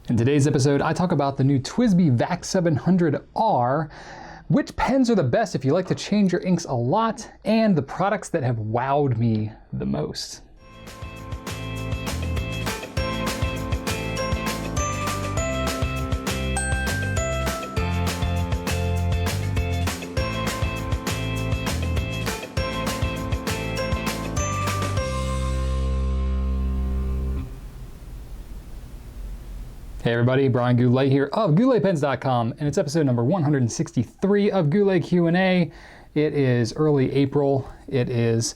In today's episode, I talk about the new TWSBI Vac700R, which pens are the best if you like to change your inks a lot, and the products that have wowed me the most. Hey everybody, Brian Goulet here of GouletPens.com, and it's episode number 163 of Goulet Q&A. It is early April, it is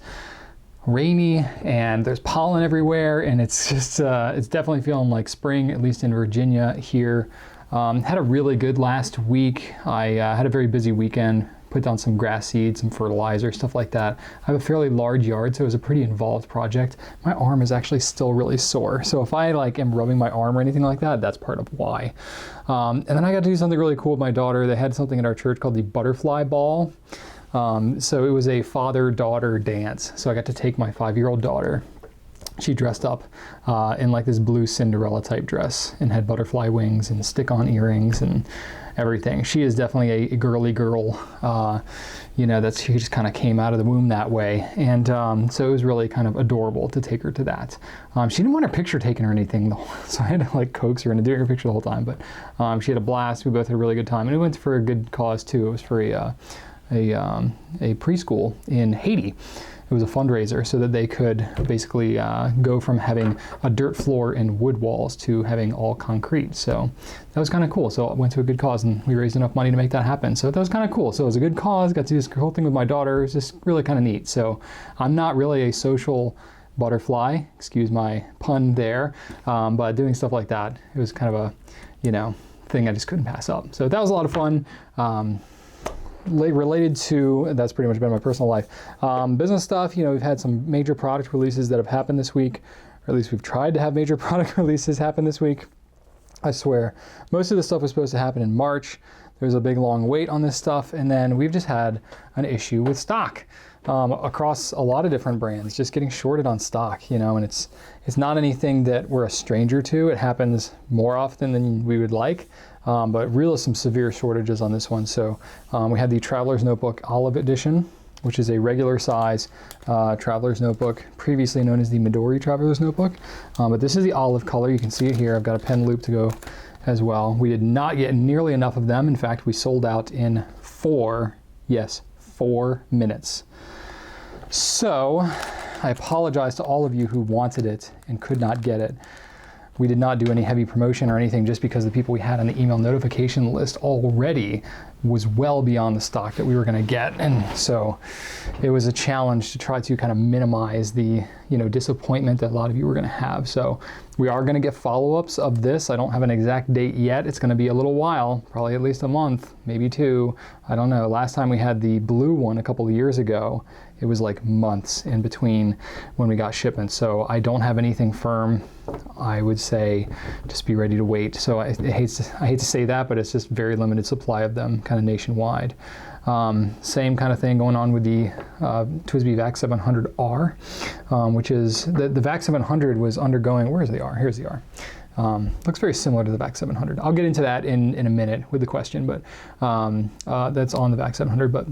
rainy, and there's pollen everywhere, and it's just, it's definitely feeling like spring, at least in Virginia here. Had a really good last week. I had a very busy weekend. Put down some grass seed, some fertilizer, stuff like that. I have a fairly large yard, so it was a pretty involved project. My arm is actually still really sore, so if I am rubbing my arm or anything like that, that's part of why. And then I got to do something really cool with my daughter. They had something at our church called the butterfly ball. So it was a father-daughter dance. So I got to take my 5-year-old daughter. She dressed up in like this blue Cinderella type dress and had butterfly wings and stick-on earrings and everything. She is definitely a girly girl. You know, she just kind of came out of the womb that way. And so it was really kind of adorable to take her to that. She didn't want her picture taken or anything though, so I had to like coax her into doing her picture the whole time. But she had a blast. We both had a really good time, and it went for a good cause too. It was for a preschool in Haiti. It was a fundraiser so that they could basically go from having a dirt floor and wood walls to having all concrete. So that was kind of cool. So I went to a good cause and we raised enough money to make that happen. So that was kind of cool. So it was a good cause. Got to do this whole thing with my daughter. It was just really kind of neat. So I'm not really a social butterfly, excuse my pun there, but doing stuff like that, it was kind of a, thing I just couldn't pass up. So that was a lot of fun. Related to, that's pretty much been my personal life. Business stuff, we've had some major product releases that have happened this week, or at least we've tried to have major product releases happen this week. I swear, most of the stuff was supposed to happen in March. There was a big long wait on this stuff, and then we've just had an issue with stock across a lot of different brands, just getting shorted on stock, and it's not anything that we're a stranger to. It happens more often than we would like. But really some severe shortages on this one. So we had the Traveler's Notebook Olive Edition, which is a regular size Traveler's Notebook, previously known as the Midori Traveler's Notebook. But this is the olive color. You can see it here. I've got a pen loop to go as well. We did not get nearly enough of them. In fact, we sold out in 4 minutes. So I apologize to all of you who wanted it and could not get it. We did not do any heavy promotion or anything just because the people we had on the email notification list already was well beyond the stock that we were going to get. And so it was a challenge to try to kind of minimize the, disappointment that a lot of you were going to have. So we are going to get follow-ups of this. I don't have an exact date yet. It's going to be a little while, probably at least a month, maybe 2. I don't know. Last time we had the blue one a couple of years ago, it was like months in between when we got shipments. So I don't have anything firm. I would say just be ready to wait. So I hate to say that, but it's just very limited supply of them kind of nationwide. Same kind of thing going on with the TWSBI Vac700R, which is the Vac700 was undergoing, where's the R? Here's the R. Looks very similar to the Vac700. I'll get into that in a minute with the question, but that's on the Vac700, but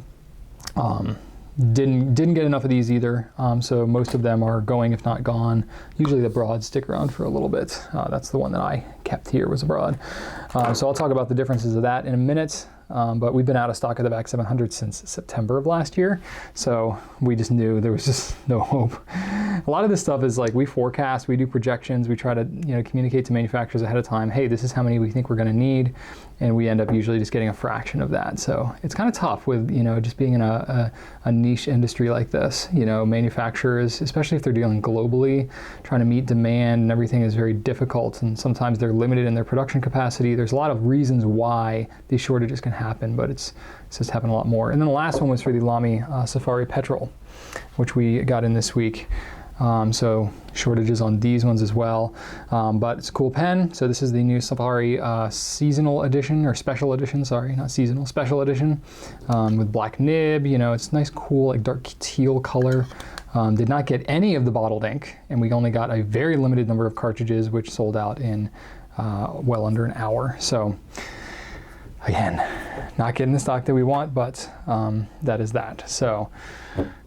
didn't get enough of these either, so most of them are going, if not gone. Usually the broads stick around for a little bit. That's the one that I kept here, was a broad. So I'll talk about the differences of that in a minute. But we've been out of stock of the Vac700 since September of last year, so we just knew there was just no hope. A lot of this stuff is like we forecast, we do projections, we try to communicate to manufacturers ahead of time, hey, this is how many we think we're going to need, and we end up usually just getting a fraction of that. So it's kind of tough with just being in a niche industry like this. Manufacturers, especially if they're dealing globally, trying to meet demand and everything is very difficult, and sometimes they're limited in their production capacity. There's a lot of reasons why these shortages can happen, but it's just happened a lot more. And then the last one was for the Lamy Safari Petrol, which we got in this week. So shortages on these ones as well, but it's a cool pen. So this is the new Safari seasonal edition, or special edition, sorry, not seasonal, special edition, with black nib. It's nice, cool, like dark teal color. Did not get any of the bottled ink, and we only got a very limited number of cartridges, which sold out in well under an hour. So again, not getting the stock that we want, but that is that. So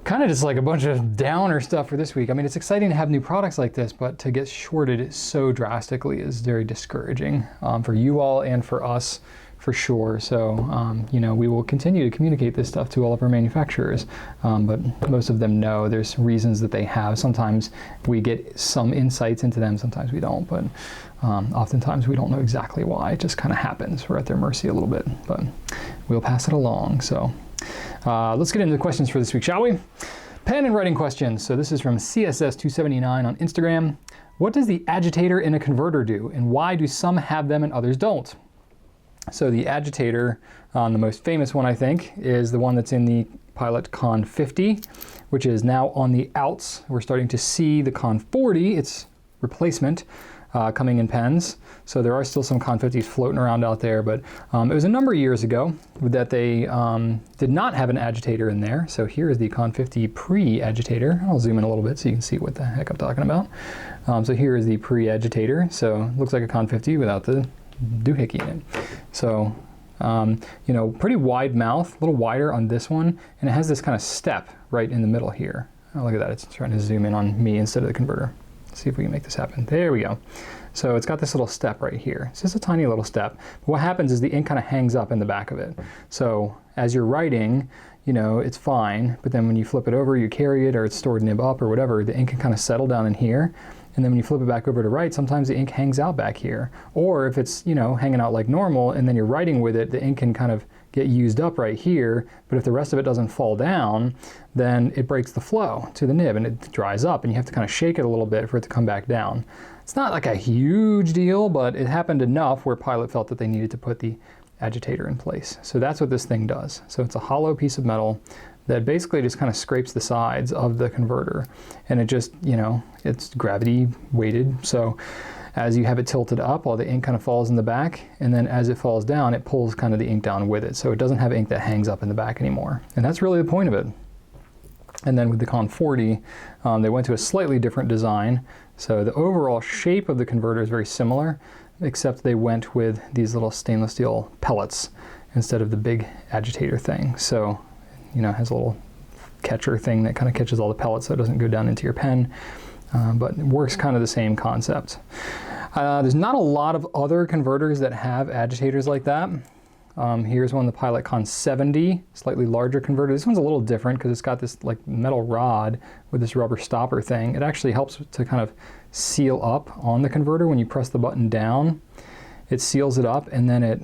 kind of just like a bunch of downer stuff for this week. I mean, it's exciting to have new products like this, but to get shorted so drastically is very discouraging for you all and for us for sure. So, you know, we will continue to communicate this stuff to all of our manufacturers, but most of them know there's reasons that they have. Sometimes we get some insights into them, sometimes we don't, but oftentimes we don't know exactly why. It just kind of happens. We're at their mercy a little bit, but we'll pass it along. So let's get into the questions for this week, shall we? Pen and writing questions. So this is from CSS279 on Instagram. What does the agitator in a converter do, and why do some have them and others don't? So the agitator, the most famous one I think, is the one that's in the Pilot Con 50, which is now on the outs. We're starting to see the Con 40, its replacement, coming in pens. So there are still some Con 50s floating around out there, but it was a number of years ago that they did not have an agitator in there. So here is the Con 50 pre-agitator. I'll zoom in a little bit so you can see what the heck I'm talking about. So here is the pre-agitator. So it looks like a Con 50 without the doohickey in it. So, you know, pretty wide mouth, a little wider on this one, and it has this kind of step right in the middle here. Oh, look at that, it's trying to zoom in on me instead of the converter. Let's see if we can make this happen. There we go. So it's got this little step right here. It's just a tiny little step. But what happens is the ink kind of hangs up in the back of it. So as you're writing, you know, it's fine, but then when you flip it over, you carry it, or it's stored nib up or whatever, the ink can kind of settle down in here. And then when you flip it back over to write, sometimes the ink hangs out back here. Or if it's, you know, hanging out like normal and then you're writing with it, the ink can kind of get used up right here. But if the rest of it doesn't fall down, then it breaks the flow to the nib and it dries up and you have to kind of shake it a little bit for it to come back down. It's not like a huge deal, but it happened enough where Pilot felt that they needed to put the agitator in place. So that's what this thing does. So it's a hollow piece of metal that basically just kind of scrapes the sides of the converter, and it just, you know, it's gravity weighted. So as you have it tilted up, all the ink kind of falls in the back, and then as it falls down, it pulls kind of the ink down with it. So it doesn't have ink that hangs up in the back anymore. And that's really the point of it. And then with the Con 40, they went to a slightly different design. So the overall shape of the converter is very similar, except they went with these little stainless steel pellets instead of the big agitator thing. So, you know, it has a little catcher thing that kind of catches all the pellets so it doesn't go down into your pen, but it works kind of the same concept. There's not a lot of other converters that have agitators like that. Here's one, the Pilot Con 70, slightly larger converter. This one's a little different because it's got this like metal rod with this rubber stopper thing. It actually helps to kind of seal up on the converter. When you press the button down, it seals it up, and then it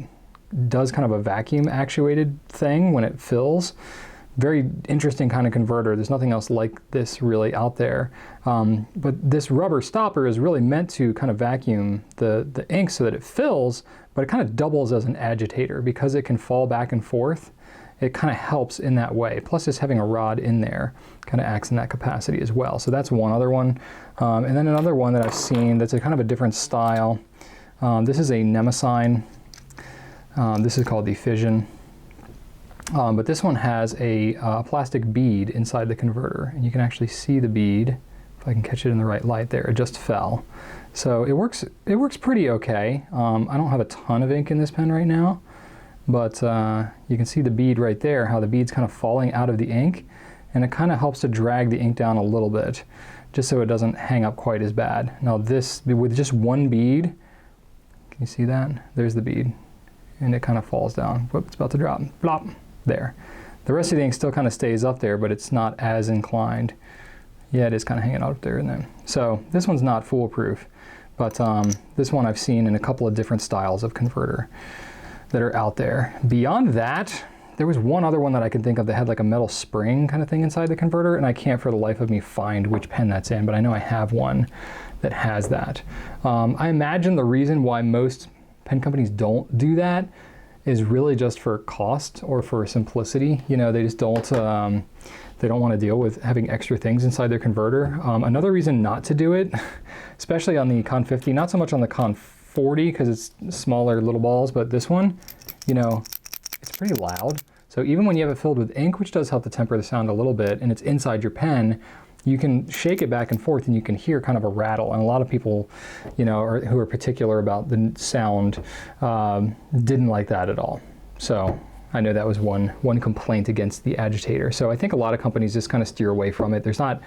does kind of a vacuum actuated thing when it fills. Very interesting kind of converter. There's nothing else like this really out there. But this rubber stopper is really meant to kind of vacuum the ink so that it fills, but it kind of doubles as an agitator because it can fall back and forth. It kind of helps in that way. Plus just having a rod in there kind of acts in that capacity as well. So that's one other one. And then another one that I've seen that's a kind of a different style. This is a Nemesine. This is called the Fission. But this one has a plastic bead inside the converter, and you can actually see the bead. If I can catch it in the right light there, it just fell. So it works pretty okay. I don't have a ton of ink in this pen right now, but you can see the bead right there, how the bead's kind of falling out of the ink, and it kind of helps to drag the ink down a little bit, just so it doesn't hang up quite as bad. Now this, with just one bead, can you see that? There's the bead, and it kind of falls down. Whoop, it's about to drop. Plop. There. The rest of the ink still kind of stays up there, but it's not as inclined. Yeah, it is kind of hanging out up there, isn't it? So this one's not foolproof, but this one I've seen in a couple of different styles of converter that are out there. Beyond that, there was one other one that I can think of that had like a metal spring kind of thing inside the converter, and I can't for the life of me find which pen that's in, but I know I have one that has that. I imagine the reason why most pen companies don't do that is really just for cost or for simplicity. You know, they just don't, they don't want to deal with having extra things inside their converter. Another reason not to do it, especially on the Con 50, not so much on the Con 40 because it's smaller little balls, but this one, you know, it's pretty loud. So even when you have it filled with ink, which does help to temper the sound a little bit, and it's inside your pen, you can shake it back and forth and you can hear kind of a rattle. And a lot of people, you know, who are particular about the sound, didn't like that at all. So I know that was one complaint against the agitator. So I think a lot of companies just kind of steer away from it. There's not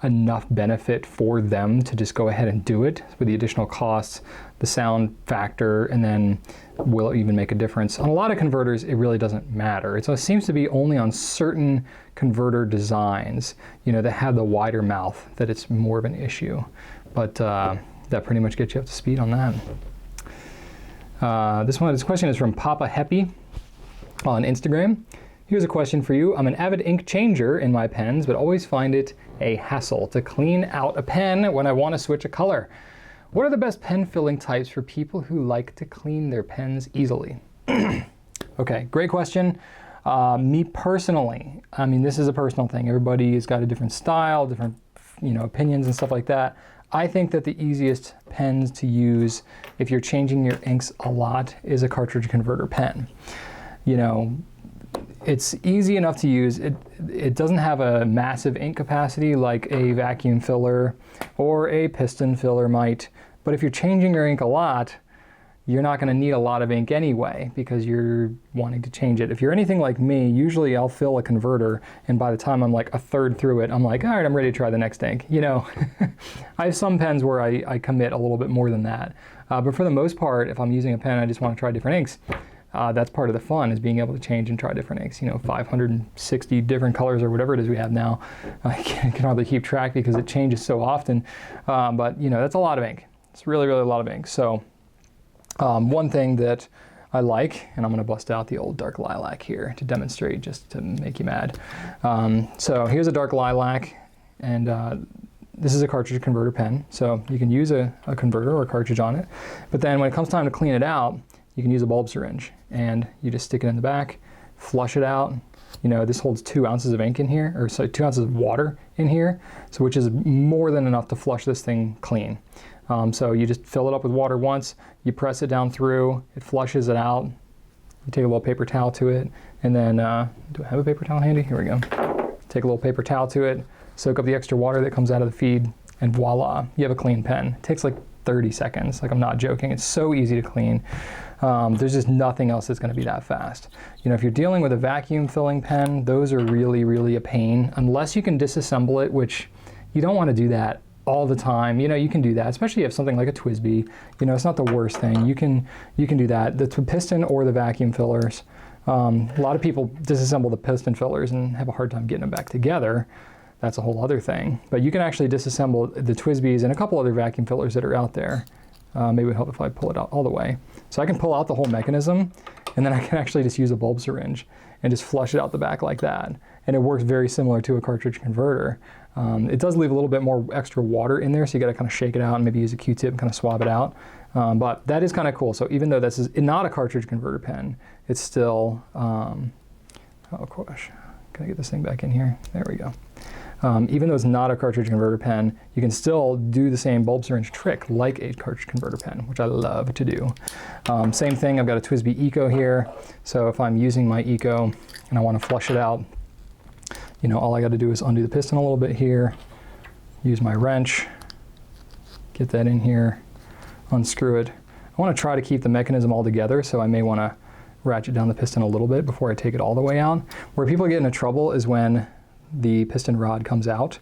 enough benefit for them to just go ahead and do it with the additional costs, the sound factor, and then will it even make a difference? On a lot of converters, it really doesn't matter. It seems to be only on certain converter designs, you know, that have the wider mouth that it's more of an issue. But that pretty much gets you up to speed on that. This question is from papaheppy on Instagram. Here's a question for you. I'm an avid ink changer in my pens, but always find it a hassle to clean out a pen when I want to switch a color. What are the best pen filling types for people who like to clean their pens easily? Okay, great question. Me personally, I mean, this is a personal thing. Everybody's got a different style, different, you know, opinions and stuff like that. I think that the easiest pens to use if you're changing your inks a lot is a cartridge converter pen. You know, it's easy enough to use. It doesn't have a massive ink capacity like a vacuum filler or a piston filler might, but if you're changing your ink a lot, you're not going to need a lot of ink anyway because you're wanting to change it. If you're anything like me, usually I'll fill a converter and by the time I'm like a third through it, I'm like, all right, I'm ready to try the next ink. You know, I have some pens where I commit a little bit more than that. But for the most part, if I'm using a pen, I just want to try different inks. That's part of the fun, is being able to change and try different inks. You know, 560 different colors or whatever it is we have now. I can hardly keep track because it changes so often. But you know, that's a lot of ink. It's really, really a lot of ink. So one thing that I like, and I'm going to bust out the old dark lilac here to demonstrate, just to make you mad. So here's a dark lilac, and this is a cartridge converter pen. So you can use a converter or a cartridge on it. But then when it comes time to clean it out, you can use a bulb syringe, and you just stick it in the back, flush it out. You know, this holds 2 ounces of ink in here, or sorry, 2 ounces of water in here, so which is more than enough to flush this thing clean. So you just fill it up with water once, you press it down through, it flushes it out. You take a little paper towel to it, and then, do I have a paper towel handy? Here we go. Take a little paper towel to it, soak up the extra water that comes out of the feed, and voila, you have a clean pen. It takes like 30 seconds, like I'm not joking. It's so easy to clean. There's just nothing else that's going to be that fast. You know, if you're dealing with a vacuum filling pen, those are really, really a pain, unless you can disassemble it, which you don't want to do that all the time. You know, you can do that, especially if you have something like a TWSBI. You know, it's not the worst thing. You can do that. The piston or the vacuum fillers. A lot of people disassemble the piston fillers and have a hard time getting them back together. That's a whole other thing. But you can actually disassemble the TWSBIs and a couple other vacuum fillers that are out there. Maybe it would help if I pull it out all the way. So I can pull out the whole mechanism, and then I can actually just use a bulb syringe and just flush it out the back like that. And it works very similar to a cartridge converter. It does leave a little bit more extra water in there, so you gotta kind of shake it out and maybe use a Q-tip and kind of swab it out. But that is kind of cool. So even though this is not a cartridge converter pen, it's still, oh gosh, can I get this thing back in here? There we go. Even though it's not a cartridge converter pen, you can still do the same bulb syringe trick like a cartridge converter pen, which I love to do. Same thing, I've got a TWSBI Eco here. So if I'm using my Eco and I want to flush it out, you know, all I got to do is undo the piston a little bit here, use my wrench, get that in here, unscrew it. I want to try to keep the mechanism all together, so I may want to ratchet down the piston a little bit before I take it all the way out. Where people get into trouble is when the piston rod comes out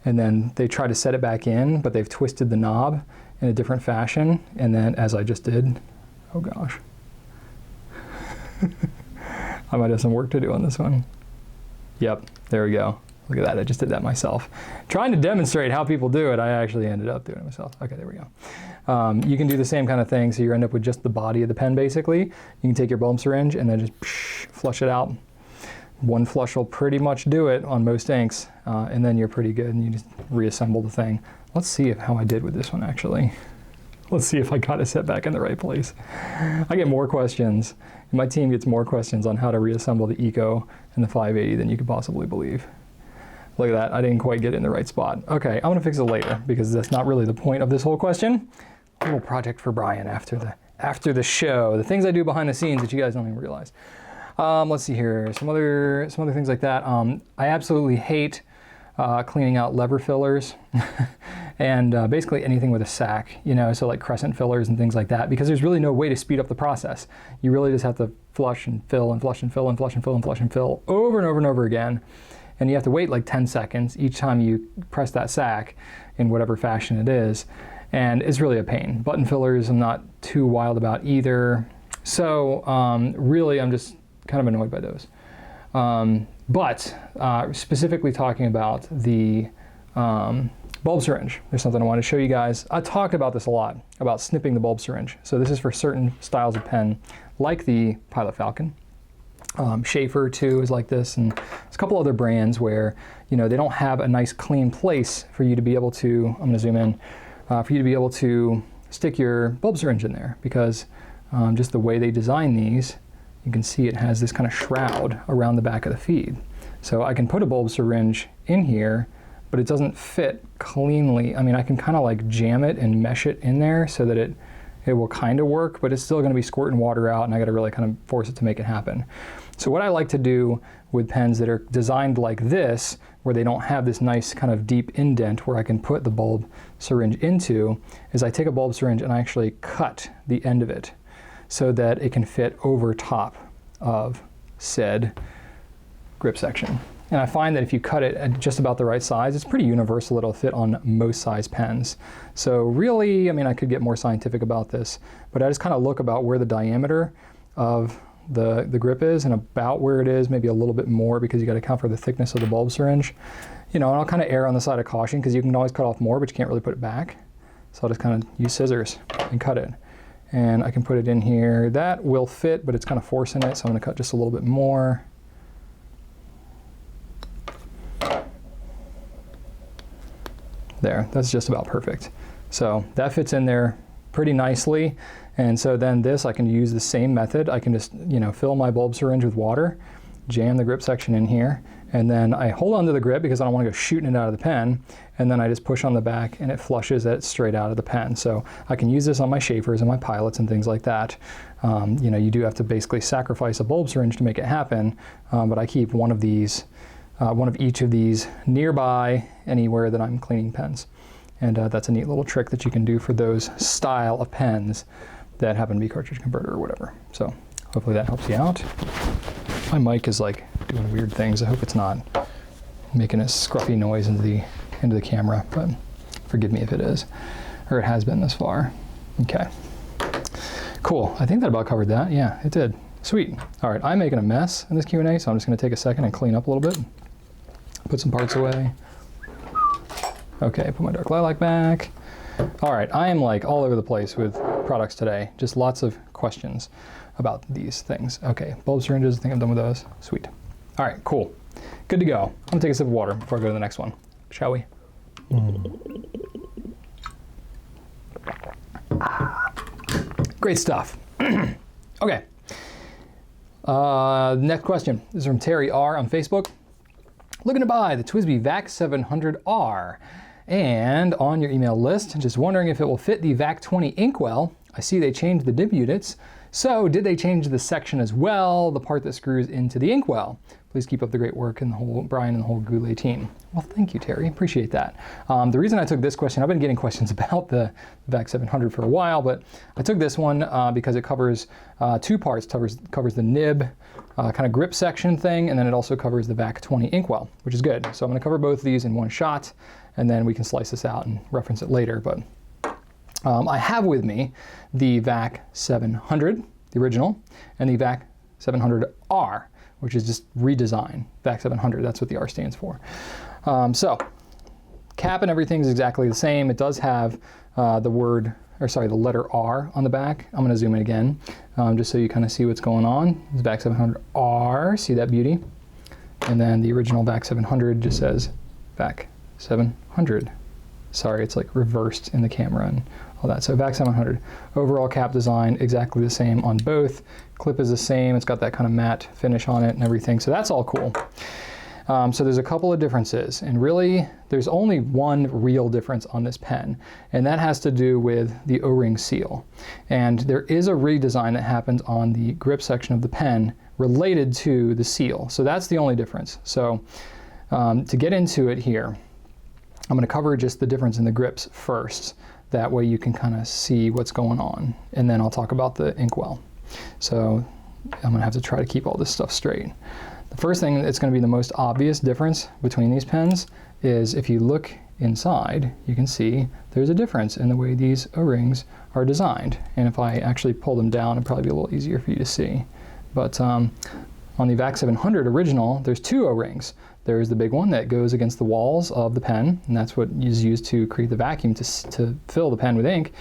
and then they try to set it back in, but they've twisted the knob in a different fashion, and then, as I just did, oh gosh, I might have some work to do on this one. Yep, there we go. Look at that, I just did that myself. Trying to demonstrate how people do it, I actually ended up doing it myself. Okay, there we go. You can do the same kind of thing, so you end up with just the body of the pen basically. You can take your bulb syringe and then just flush it out. One flush will pretty much do it on most inks, and then you're pretty good, and you just reassemble the thing. Let's see how I did with this one actually. Let's see if I got it set back in the right place. I get more questions, and my team gets more questions on how to reassemble the Eco and the 580 than you could possibly believe. Look at that, I didn't quite get it in the right spot. Okay, I'm gonna fix it later because that's not really the point of this whole question. A little project for Brian after the show. The things I do behind the scenes that you guys don't even realize. Let's see here, some other things like that. I absolutely hate cleaning out lever fillers, and basically anything with a sack, you know, so like crescent fillers and things like that, because there's really no way to speed up the process. You really just have to flush and fill and flush and fill and flush and fill and flush and fill over and over and over again. And you have to wait like 10 seconds each time you press that sack in whatever fashion it is. And it's really a pain. Button fillers I'm not too wild about either. So really I'm just kind of annoyed by those. But specifically talking about the bulb syringe, there's something I want to show you guys. I talked about this a lot, about snipping the bulb syringe. So this is for certain styles of pen, like the Pilot Falcon. Schaefer too is like this, and there's a couple other brands where, you know, they don't have a nice clean place for you to be able to, I'm going to zoom in, for you to be able to stick your bulb syringe in there, because just the way they design these, you can see it has this kind of shroud around the back of the feed. So I can put a bulb syringe in here, but it doesn't fit cleanly. I mean, I can kind of like jam it and mesh it in there so that it will kind of work, but it's still going to be squirting water out, and I got to really kind of force it to make it happen. So what I like to do with pens that are designed like this, where they don't have this nice kind of deep indent where I can put the bulb syringe into, is I take a bulb syringe and I actually cut the end of it so that it can fit over top of said grip section. And I find that if you cut it at just about the right size, it's pretty universal. It'll fit on most size pens. So really, I mean, I could get more scientific about this, but I just kind of look about where the diameter of the grip is and about where it is, maybe a little bit more, because you got to account for the thickness of the bulb syringe. You know, and I'll kind of err on the side of caution, because you can always cut off more, but you can't really put it back. So I'll just kind of use scissors and cut it. And I can put it in here. That will fit, but it's kind of forcing it, so I'm going to cut just a little bit more. There, that's just about perfect. So that fits in there pretty nicely. And so then this, I can use the same method. I can just, you know, fill my bulb syringe with water, jam the grip section in here, and then I hold onto the grip because I don't want to go shooting it out of the pen, and then I just push on the back and it flushes it straight out of the pen. So I can use this on my Schaefers and my Pilots and things like that. You know, you do have to basically sacrifice a bulb syringe to make it happen, but I keep one of these, one of each of these nearby anywhere that I'm cleaning pens. And that's a neat little trick that you can do for those style of pens that happen to be cartridge converter or whatever. So hopefully that helps you out. My mic is like doing weird things. I hope it's not making a scruffy noise into the camera, but forgive me if it is, or it has been this far. Okay, cool. I think that about covered that. Yeah, it did. Sweet. All right, I'm making a mess in this Q&A, so I'm just going to take a second and clean up a little bit. Put some parts away. Okay, put my dark lilac back. All right, I am like all over the place with products today. Just lots of questions about these things. Okay, bulb syringes, I think I'm done with those. Sweet. All right, cool. Good to go. I'm gonna take a sip of water before I go to the next one. Shall we? Great stuff. Okay. Next question. This is from Terry R. on Facebook. Looking to buy the TWSBI Vac700R. And on your email list, just wondering if it will fit the VAC20 inkwell. I see they changed the dip units. So did they change the section as well, the part that screws into the inkwell? Please keep up the great work, and the whole Brian and the whole Goulet team. Well, thank you, Terry. Appreciate that. The reason I took this question, I've been getting questions about the VAC700 for a while, but I took this one because it covers two parts. Covers the nib kind of grip section thing, and then it also covers the VAC20 inkwell, which is good. So I'm going to cover both of these in one shot, and then we can slice this out and reference it later. But I have with me the Vac700, the original, and the Vac700R, which is just redesign. Vac700, that's what the R stands for. So cap and everything is exactly the same. It does have the letter R on the back. I'm gonna zoom in again, just so you kind of see what's going on. It's Vac700R, see that beauty? And then the original Vac700 just says Vac700. Sorry, it's like reversed in the camera and all that. So Vac700, overall cap design, exactly the same on both. Clip is the same, it's got that kind of matte finish on it and everything, so that's all cool. So there's a couple of differences, and really there's only one real difference on this pen, and that has to do with the O-ring seal. And there is a redesign that happens on the grip section of the pen related to the seal, so that's the only difference. So To get into it here, I'm going to cover just the difference in the grips first. That way you can kind of see what's going on, and then I'll talk about the inkwell. So I'm going to have to try to keep all this stuff straight. The first thing that's going to be the most obvious difference between these pens is if you look inside, you can see there's a difference in the way these O-rings are designed. And if I actually pull them down, it'll probably be a little easier for you to see. But on the Vac700 original, there's two O-rings. There's the big one that goes against the walls of the pen, and that's what is used to create the vacuum to fill the pen with ink.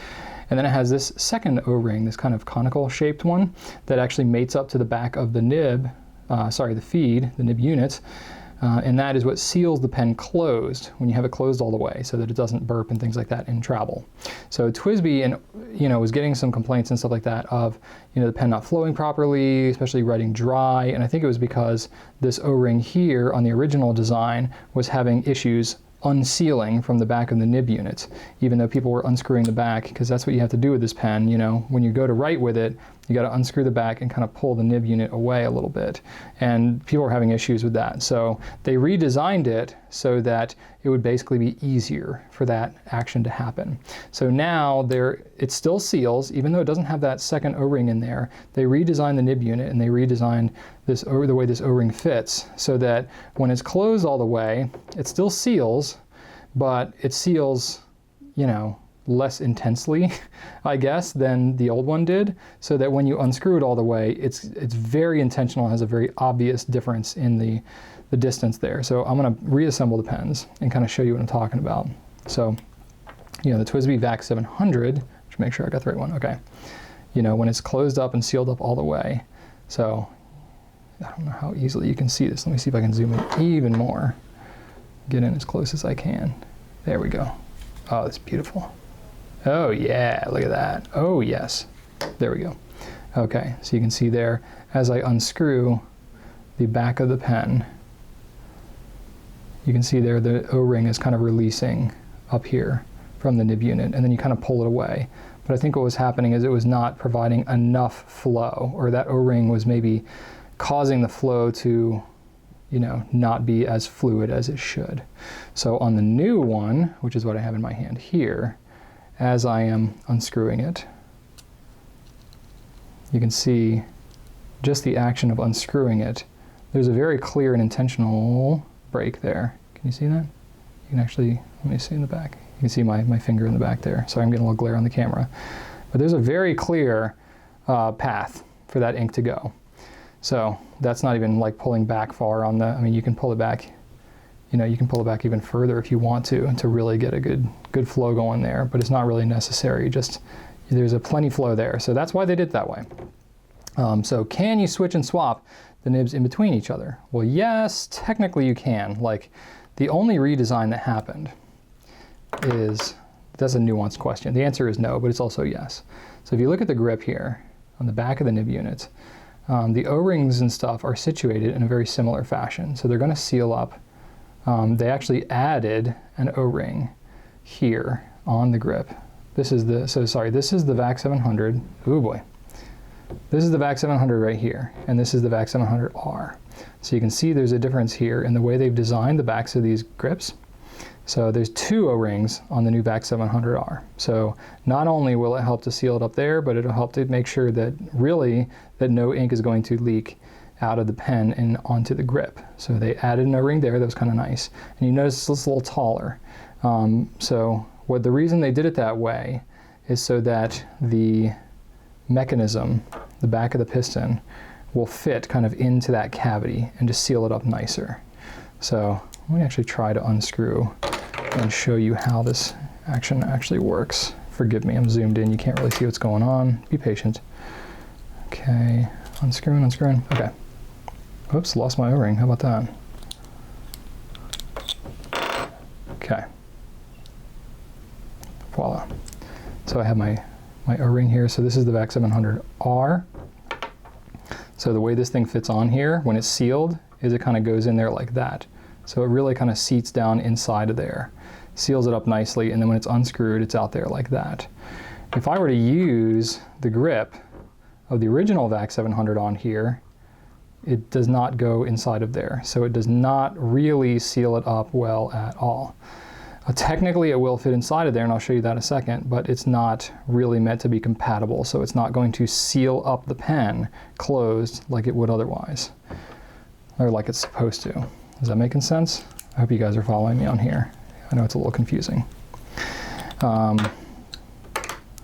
And then it has this second O-ring, this kind of conical shaped one that actually mates up to the back of the nib, the feed, the nib unit. And that is what seals the pen closed when you have it closed all the way, so that it doesn't burp and things like that in travel. So TWSBI was getting some complaints and stuff like that of the pen not flowing properly, especially writing dry, and I think it was because this O-ring here on the original design was having issues unsealing from the back of the nib unit, even though people were unscrewing the back, because that's what you have to do with this pen. When you go to write with it, you got to unscrew the back and kind of pull the nib unit away a little bit, and people were having issues with that. So they redesigned it so that it would basically be easier for that action to happen. So now it still seals, even though it doesn't have that second O-ring in there. They redesigned the nib unit, and they redesigned the way this O-ring fits, so that when it's closed all the way, it still seals, but it seals, less intensely, I guess, than the old one did, so that when you unscrew it all the way, it's very intentional, has a very obvious difference in the distance there. So I'm going to reassemble the pens and kind of show you what I'm talking about. So, the TWSBI Vac700, just make sure I got the right one, okay. When it's closed up and sealed up all the way, so I don't know how easily you can see this. Let me see if I can zoom in even more. Get in as close as I can. There we go. Oh, that's beautiful. Oh yeah, look at that. Oh yes. There we go. Okay, so you can see there, as I unscrew the back of the pen, you can see there the O-ring is kind of releasing up here from the nib unit, and then you kind of pull it away. But I think what was happening is it was not providing enough flow, or that O-ring was maybe causing the flow to not be as fluid as it should. So on the new one, which is what I have in my hand here, as I am unscrewing it, you can see just the action of unscrewing it. There's a very clear and intentional break there. Can you see that? You can actually, let me see in the back. You can see my finger in the back there. Sorry, I'm getting a little glare on the camera. But there's a very clear path for that ink to go. So that's not even like pulling back far on you can pull it back, you can pull it back even further if you want to really get a good flow going there, but it's not really necessary. Just, there's a plenty flow there. So that's why they did it that way. So can you switch and swap the nibs in between each other? Well, yes, technically you can. Like, the only redesign that happened that's a nuanced question. The answer is no, but it's also yes. So if you look at the grip here on the back of the nib unit, the O-rings and stuff are situated in a very similar fashion. So they're going to seal up. They actually added an O-ring here on the grip. This is the Vac700. Oh boy. This is the Vac700 right here, and this is the Vac700R. So you can see there's a difference here in the way they've designed the backs of these grips. So there's two O-rings on the new Vac700R. So not only will it help to seal it up there, but it'll help to make sure that no ink is going to leak out of the pen and onto the grip. So they added an O-ring there. That was kind of nice. And you notice it's a little taller. So the reason they did it that way is so that the mechanism, the back of the piston, will fit kind of into that cavity and just seal it up nicer. So let me actually try to unscrew and show you how this action actually works. Forgive me, I'm zoomed in. You can't really see what's going on. Be patient. Okay, unscrewing. Okay. Oops, lost my O-ring. How about that? Okay. Voila. So I have my O-ring here. So this is the Vac700R. So the way this thing fits on here, when it's sealed, is it kind of goes in there like that. So it really kind of seats down inside of there, seals it up nicely, and then when it's unscrewed, it's out there like that. If I were to use the grip of the original Vac700 on here, it does not go inside of there. So it does not really seal it up well at all. Technically it will fit inside of there, and I'll show you that in a second, but it's not really meant to be compatible, so it's not going to seal up the pen closed like it would otherwise, or like it's supposed to. Is that making sense? I hope you guys are following me on here. I know it's a little confusing.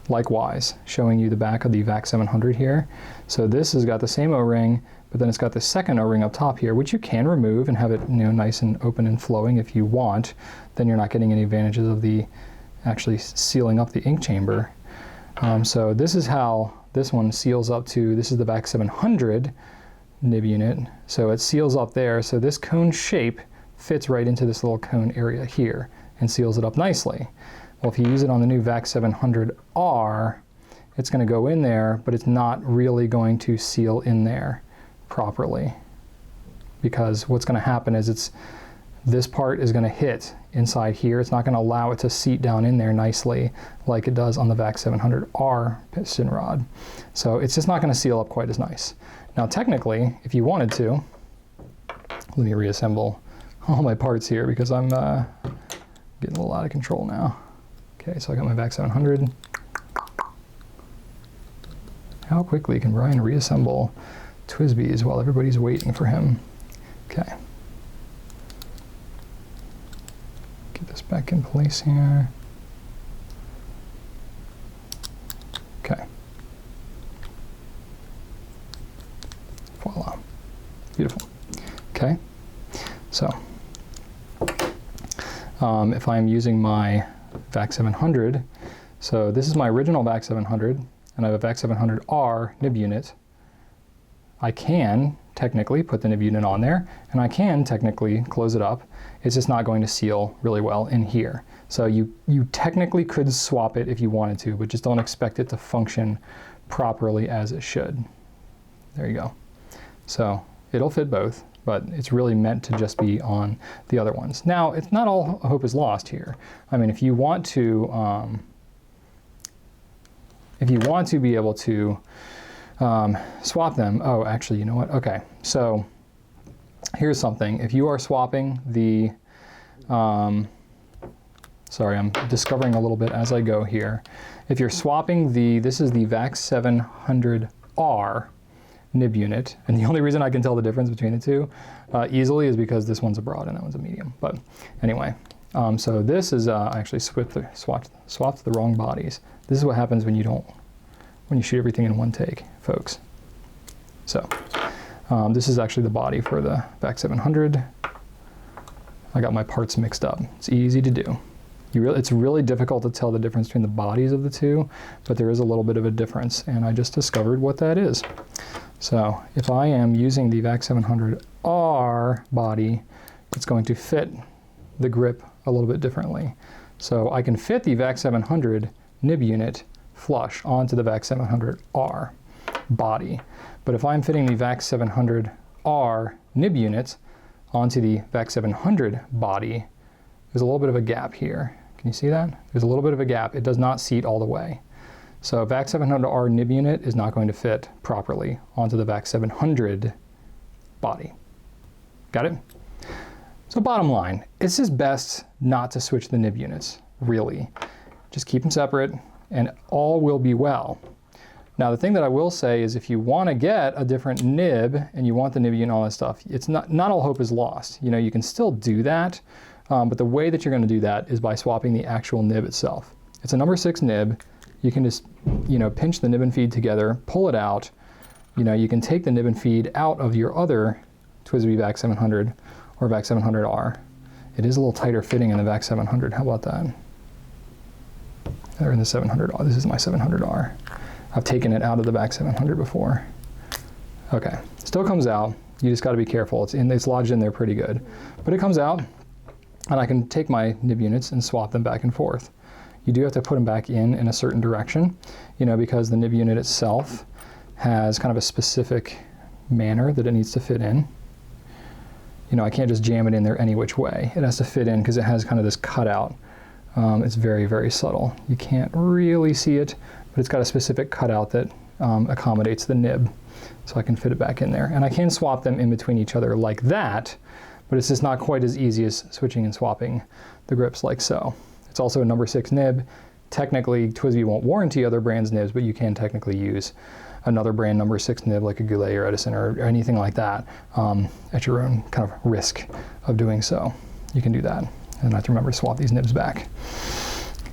Likewise, showing you the back of the Vac700 here. So this has got the same O-ring, but then it's got the second O-ring up top here, which you can remove and have it, you know, nice and open and flowing if you want. Then you're not getting any advantages of the actually sealing up the ink chamber. So this is how this one seals up to, this is the Vac700 nib unit. So it seals up there, so this cone shape fits right into this little cone area here and seals it up nicely. Well, if you use it on the new Vac700R, it's going to go in there, but it's not really going to seal in there properly, because what's going to happen is this part is going to hit inside here. It's not going to allow it to seat down in there nicely like it does on the Vac700R piston rod. So it's just not going to seal up quite as nice. Now technically, if you wanted to, let me reassemble all my parts here because I'm getting a little out of control now. Okay, so I got my Vac700. How quickly can Brian reassemble TWSBIs while everybody's waiting for him? Okay. Get this back in place here. Okay. Voila. Beautiful. Okay. So, if I'm using my Vac700, so this is my original Vac700, and I have a Vac700R nib unit. I can technically put the nib unit on there, and I can technically close it up. It's just not going to seal really well in here. So you technically could swap it if you wanted to, but just don't expect it to function properly as it should. There you go. So it'll fit both, but it's really meant to just be on the other ones. Now, it's not all hope is lost here. I mean, if you want to be able to swap them, oh, actually, you know what? Okay, so here's something. If you are swapping the, sorry, I'm discovering a little bit as I go here. If you're swapping this is the Vac700R nib unit, and the only reason I can tell the difference between the two easily is because this one's a broad and that one's a medium. But anyway, so this is I actually swapped the wrong bodies. This is what happens when you shoot everything in one take, folks. So this is actually the body for the Vac700. I got my parts mixed up. It's easy to do. It's really difficult to tell the difference between the bodies of the two, but there is a little bit of a difference, and I just discovered what that is. So if I am using the Vac700R body, it's going to fit the grip a little bit differently. So I can fit the Vac700 nib unit flush onto the Vac700R body. But if I'm fitting the Vac700R nib unit onto the Vac700 body, there's a little bit of a gap here. Can you see that? There's a little bit of a gap. It does not seat all the way. So Vac700R nib unit is not going to fit properly onto the Vac700 body. Got it? So bottom line, it's just best not to switch the nib units, really. Just keep them separate and all will be well. Now the thing that I will say is if you want to get a different nib and you want the nib unit and all that stuff, it's not all hope is lost. You know, you can still do that, but the way that you're going to do that is by swapping the actual nib itself. It's a number 6 nib. You can just, you know, pinch the nib and feed together, pull it out. You know, you can take the nib and feed out of your other TWSBI Vac700 or Vac700R. It is a little tighter fitting in the Vac700. How about that? Or in the 700R. This is my 700R. I've taken it out of the Vac700 before. Okay, still comes out. You just got to be careful. It's lodged in there pretty good, but it comes out, and I can take my nib units and swap them back and forth. You do have to put them back in a certain direction, you know, because the nib unit itself has kind of a specific manner that it needs to fit in. You know, I can't just jam it in there any which way. It has to fit in because it has kind of this cutout. It's very, very subtle. You can't really see it, but it's got a specific cutout that accommodates the nib. So I can fit it back in there. And I can swap them in between each other like that, but it's just not quite as easy as switching and swapping the grips like so. It's also a number 6 nib. Technically, TWSBI won't warranty other brands' nibs, but you can technically use another brand number 6 nib like a Goulet or Edison or anything like that at your own kind of risk of doing so. You can do that and not to remember to swap these nibs back.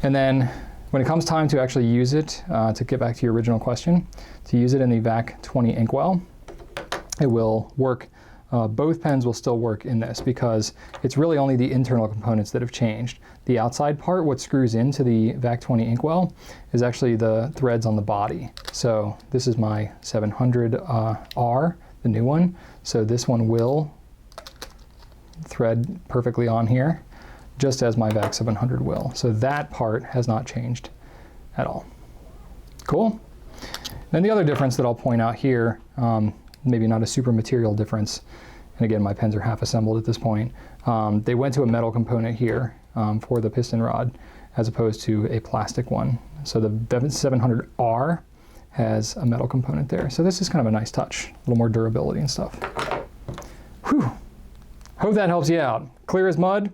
And then when it comes time to actually use it, to get back to your original question, to use it in the VAC20 inkwell, it will work. Both pens will still work in this because it's really only the internal components that have changed. The outside part, what screws into the VAC20 inkwell, is actually the threads on the body. So this is my 700R, the new one. So this one will thread perfectly on here, just as my Vac700 will. So that part has not changed at all. Cool. Then the other difference that I'll point out here, maybe not a super material difference, and again, my pens are half assembled at this point. They went to a metal component here for the piston rod as opposed to a plastic one. So the Vac700R has a metal component there. So this is kind of a nice touch, a little more durability and stuff. Whew. Hope that helps you out. Clear as mud?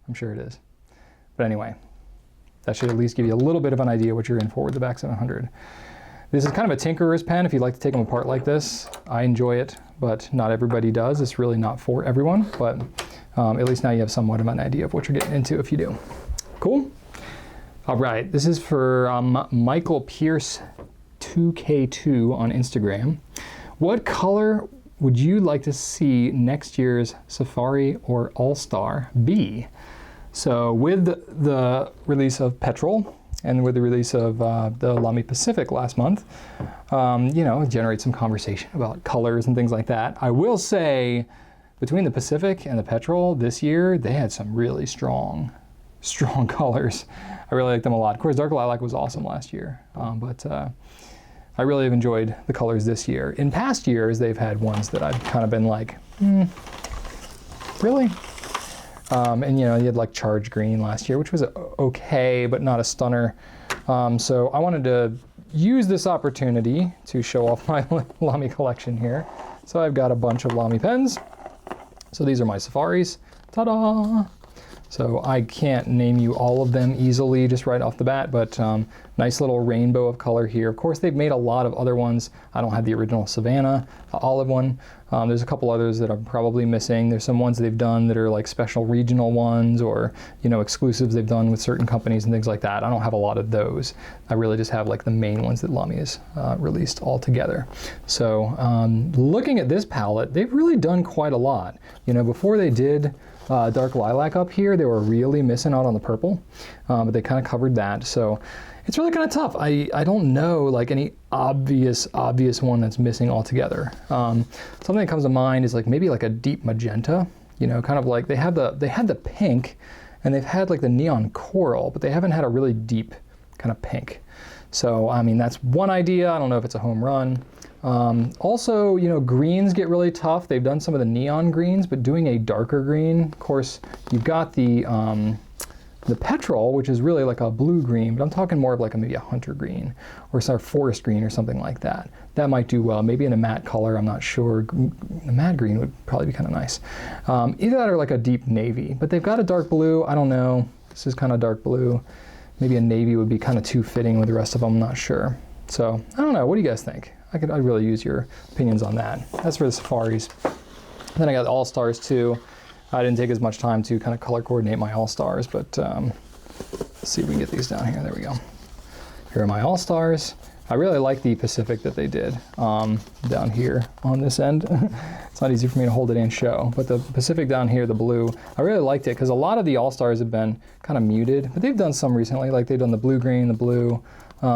I'm sure it is. But anyway, that should at least give you a little bit of an idea what you're in for with the Vac700. This is kind of a tinkerer's pen if you'd like to take them apart like this. I enjoy it, but not everybody does. It's really not for everyone, but at least now you have somewhat of an idea of what you're getting into if you do. Cool? All right, this is for Michael Pierce 2K2 on Instagram. What color would you like to see next year's Safari or All-Star be? So with the release of Petrol, and with the release of the Lamy Pacific last month, you know, generate some conversation about colors and things like that. I will say, between the Pacific and the Petrol this year, they had some really strong colors. I really like them a lot. Of course, Dark Lilac was awesome last year, but I really have enjoyed the colors this year. In past years, they've had ones that I've kind of been like, really? And you know, you had like Charge Green last year, which was okay, but not a stunner. So I wanted to use this opportunity to show off my Lamy collection here. So I've got a bunch of Lamy pens. So these are my Safaris. Ta-da! So I can't name you all of them easily just right off the bat, but nice little rainbow of color here. Of course, they've made a lot of other ones. I don't have the original Savannah, the olive one. There's a couple others that I'm probably missing. There's some ones they've done that are like special regional ones or, you know, exclusives they've done with certain companies and things like that. I don't have a lot of those. I really just have like the main ones that Lamy has released all together. So looking at this palette, they've really done quite a lot. You know, before they did Dark Lilac up here, they were really missing out on the purple, but they kind of covered that. So it's really kind of tough. I don't know like any obvious one that's missing altogether. Something that comes to mind is like maybe like a deep magenta, you know, kind of like they had the pink and they've had like the neon coral, but they haven't had a really deep kind of pink. So, I mean, that's one idea. I don't know if it's a home run. Also, you know, greens get really tough. They've done some of the neon greens, but doing a darker green, of course, you've got the Petrol, which is really like a blue green, but I'm talking more of like maybe a hunter green or some forest green or something like that. That might do well. Maybe in a matte color, I'm not sure. A matte green would probably be kind of nice. Either that or like a deep navy, but they've got a dark blue. I don't know. This is kind of dark blue. Maybe a navy would be kind of too fitting with the rest of them. I'm not sure. So I don't know. What do you guys think? I'd really use your opinions on that. That's for the Safaris. Then I got the All-Stars too. I didn't take as much time to kind of color coordinate my All-Stars, but let's see if we can get these down here. There we go. Here are my All-Stars. I really like the Pacific that they did down here on this end. It's not easy for me to hold it and show, but the Pacific down here, the blue, I really liked it because a lot of the All-Stars have been kind of muted, but they've done some recently, like they've done the blue-green, the blue, you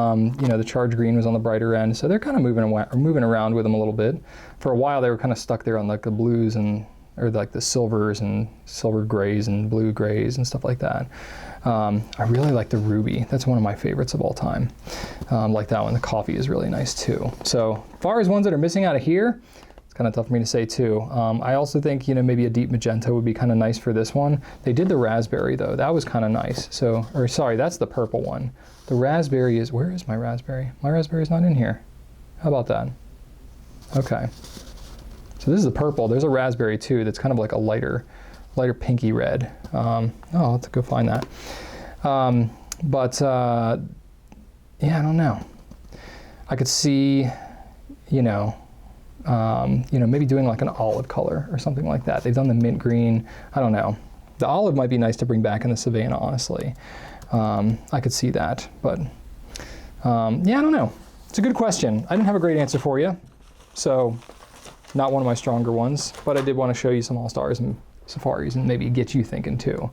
know, the Charge Green was on the brighter end, so they're kind of moving around with them a little bit. For a while, they were kind of stuck there on like the blues or like the silvers and silver grays and blue grays and stuff like that. I really like the ruby. That's one of my favorites of all time. Like that one. The coffee is really nice too. So as far as ones that are missing out of here, it's kind of tough for me to say too. I also think, you know, maybe a deep magenta would be kind of nice for this one. They did the raspberry though. That was kind of nice. So, or sorry, that's the purple one. The raspberry is, where is my raspberry? My raspberry is not in here. How about that? Okay. So this is the purple. There's a raspberry too that's kind of like a lighter pinky red. I'll have to go find that. Yeah, I don't know. I could see, maybe doing like an olive color or something like that. They've done the mint green. I don't know. The olive might be nice to bring back in the Savannah, honestly. I could see that, but yeah, I don't know. It's a good question. I didn't have a great answer for you, so not one of my stronger ones, but I did want to show you some All-Stars and Safaris and maybe get you thinking too.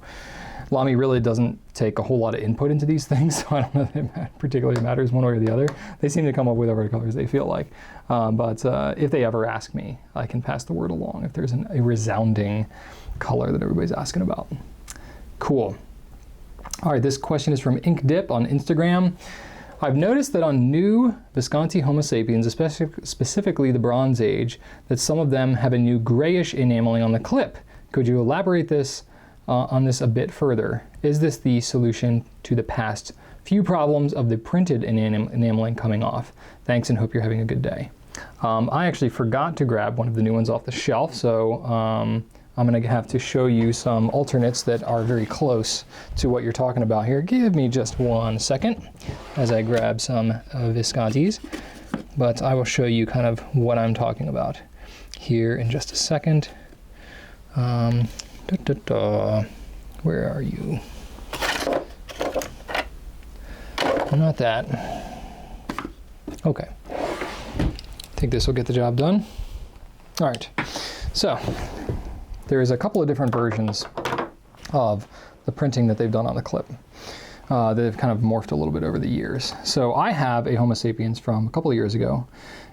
Lamy really doesn't take a whole lot of input into these things, so I don't know if it particularly matters one way or the other. They seem to come up with whatever colors they feel like. But if they ever ask me, I can pass the word along if there's a resounding color that everybody's asking about. Cool. All right, this question is from inkdip on Instagram. I've noticed that on new Visconti Homo Sapiens, specifically the Bronze Age, that some of them have a new grayish enameling on the clip. Could you elaborate on this a bit further? Is this the solution to the past few problems of the printed enameling coming off? Thanks and hope you're having a good day. I actually forgot to grab one of the new ones off the shelf, so I'm going to have to show you some alternates that are very close to what you're talking about here. Give me just 1 second as I grab some Viscontis, but I will show you kind of what I'm talking about here in just a second. Where are you? Not that. Okay. I think this will get the job done. All right. So there is a couple of different versions of the printing that they've done on the clip. They've kind of morphed a little bit over the years. So I have a Homo Sapiens from a couple of years ago,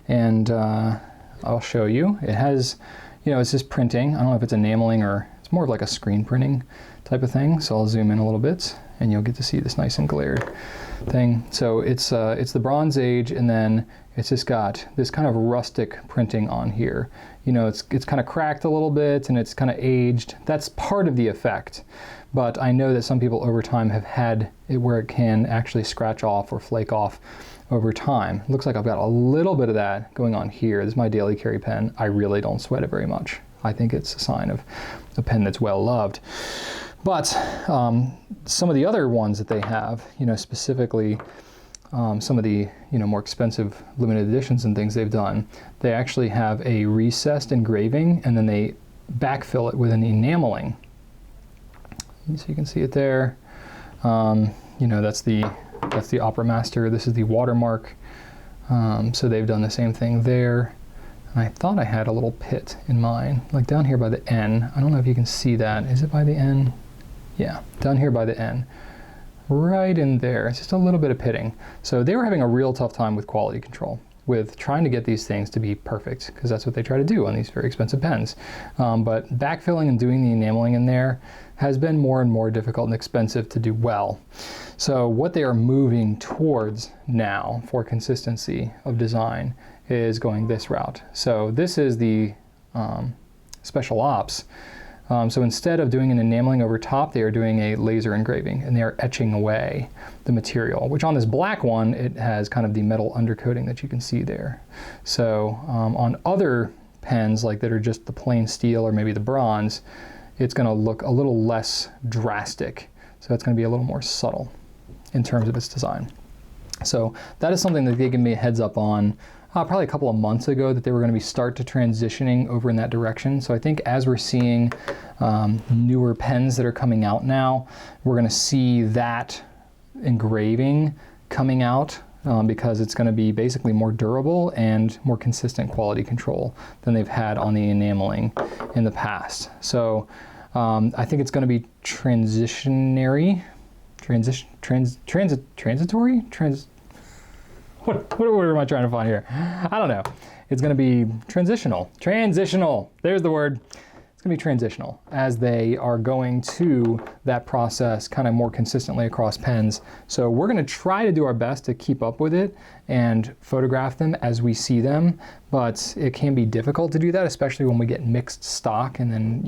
and I'll show you. It has, it's just printing. I don't know if it's enameling or it's more of like a screen printing type of thing. So I'll zoom in a little bit, and you'll get to see this nice and glared thing. So it's the Bronze Age, and then it's just got this kind of rustic printing on here. It's kind of cracked a little bit and it's kind of aged. That's part of the effect. But I know that some people over time have had it where it can actually scratch off or flake off over time. It looks like I've got a little bit of that going on here. This is my daily carry pen. I really don't sweat it very much. I think it's a sign of a pen that's well loved. But some of the other ones that they have, specifically some of the more expensive limited editions and things they've done, they actually have a recessed engraving and then they backfill it with an enameling. So you can see it there. That's the Opera Master. This is the watermark. So they've done the same thing there. And I thought I had a little pit in mine, like down here by the N. I don't know if you can see that. Is it by the N? Yeah, down here by the N. Right in there, it's just a little bit of pitting. So they were having a real tough time with quality control, with trying to get these things to be perfect, because that's what they try to do on these very expensive pens. But backfilling and doing the enameling in there has been more and more difficult and expensive to do well. So what they are moving towards now for consistency of design is going this route. So this is the Special Ops. So instead of doing an enameling over top, they are doing a laser engraving, and they are etching away the material, which on this black one, it has kind of the metal undercoating that you can see there. So on other pens like that are just the plain steel or maybe the bronze, it's going to look a little less drastic. So it's going to be a little more subtle in terms of its design. So that is something that they gave me a heads up on probably a couple of months ago, that they were going to start to transitioning over in that direction. So I think as we're seeing newer pens that are coming out now, we're going to see that engraving coming out because it's going to be basically more durable and more consistent quality control than they've had on the enameling in the past. So I think it's going to be transitory? What word am I trying to find here? I don't know. It's going to be transitional. Transitional. There's the word. It's going to be transitional as they are going to that process kind of more consistently across pens. So we're going to try to do our best to keep up with it and photograph them as we see them. But it can be difficult to do that, especially when we get mixed stock. And then,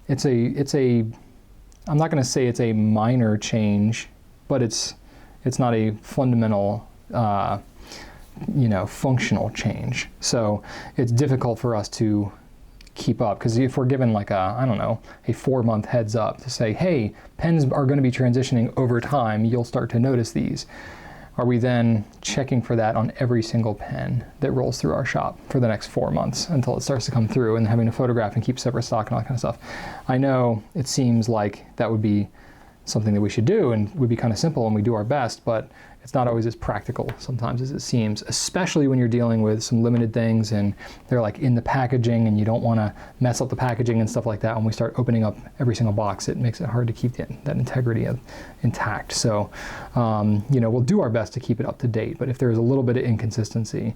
it's a I'm not going to say it's a minor change, but it's not a fundamental functional change. So it's difficult for us to keep up, because if we're given like a 4-month heads up to say, hey, pens are going to be transitioning over time, you'll start to notice these. Are we then checking for that on every single pen that rolls through our shop for the next 4 months until it starts to come through, and having to photograph and keep separate stock and all that kind of stuff? I know it seems like that would be something that we should do and would be kind of simple, and we do our best, but it's not always as practical sometimes as it seems, especially when you're dealing with some limited things and they're like in the packaging and you don't want to mess up the packaging and stuff like that. When we start opening up every single box, it makes it hard to keep that integrity intact. So, we'll do our best to keep it up to date, but if there's a little bit of inconsistency,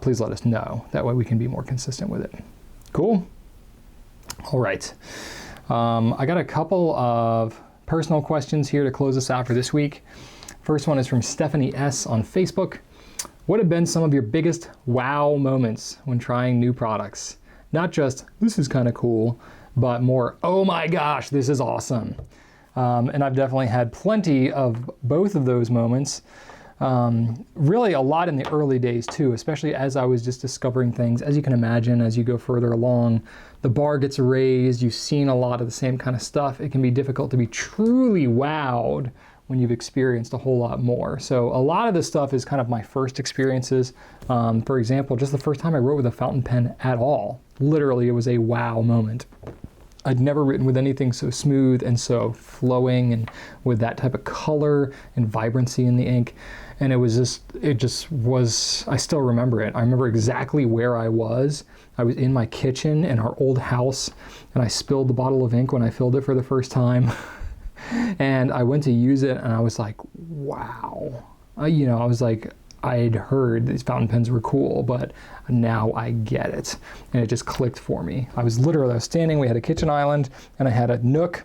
please let us know. That way we can be more consistent with it. Cool? All right. I got a couple of personal questions here to close us out for this week. First one is from Stephanie S. on Facebook. What have been some of your biggest wow moments when trying new products? Not just, this is kind of cool, but more, oh my gosh, this is awesome. And I've definitely had plenty of both of those moments. Really a lot in the early days too, especially as I was just discovering things. As you can imagine, as you go further along, the bar gets raised, you've seen a lot of the same kind of stuff. It can be difficult to be truly wowed when you've experienced a whole lot more. So a lot of this stuff is kind of my first experiences. For example, just the first time I wrote with a fountain pen at all. Literally, it was a wow moment. I'd never written with anything so smooth and so flowing and with that type of color and vibrancy in the ink. And I still remember it. I remember exactly where I was. I was in my kitchen in our old house, and I spilled the bottle of ink when I filled it for the first time. And I went to use it, and I was like, wow. I was like, I had heard these fountain pens were cool, but now I get it. And it just clicked for me. I was standing, we had a kitchen island, and I had a nook,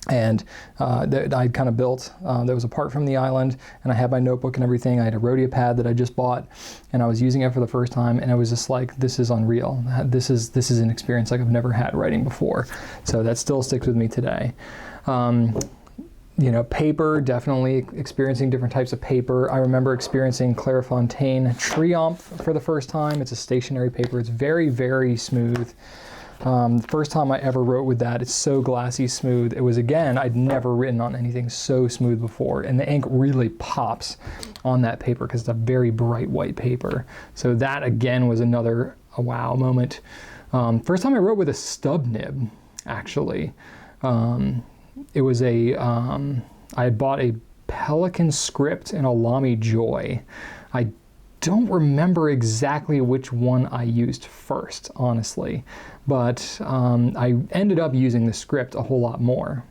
and that I'd kind of built that was apart from the island, and I had my notebook and everything. I had a Rhodia pad that I just bought, and I was using it for the first time, and I was just like, this is unreal. This is an experience like I've never had writing before. So that still sticks with me today. Paper, definitely experiencing different types of paper. I remember experiencing Clairefontaine Triomphe for the first time. It's a stationary paper. It's very, very smooth. The first time I ever wrote with that, it's so glassy smooth. It was, again, I'd never written on anything so smooth before, and the ink really pops on that paper because it's a very bright white paper. So that, again, was a wow moment. First time I wrote with a stub nib, actually. It was I had bought a Pelican script and a Lamy Joy. I don't remember exactly which one I used first, honestly, but I ended up using the script a whole lot more,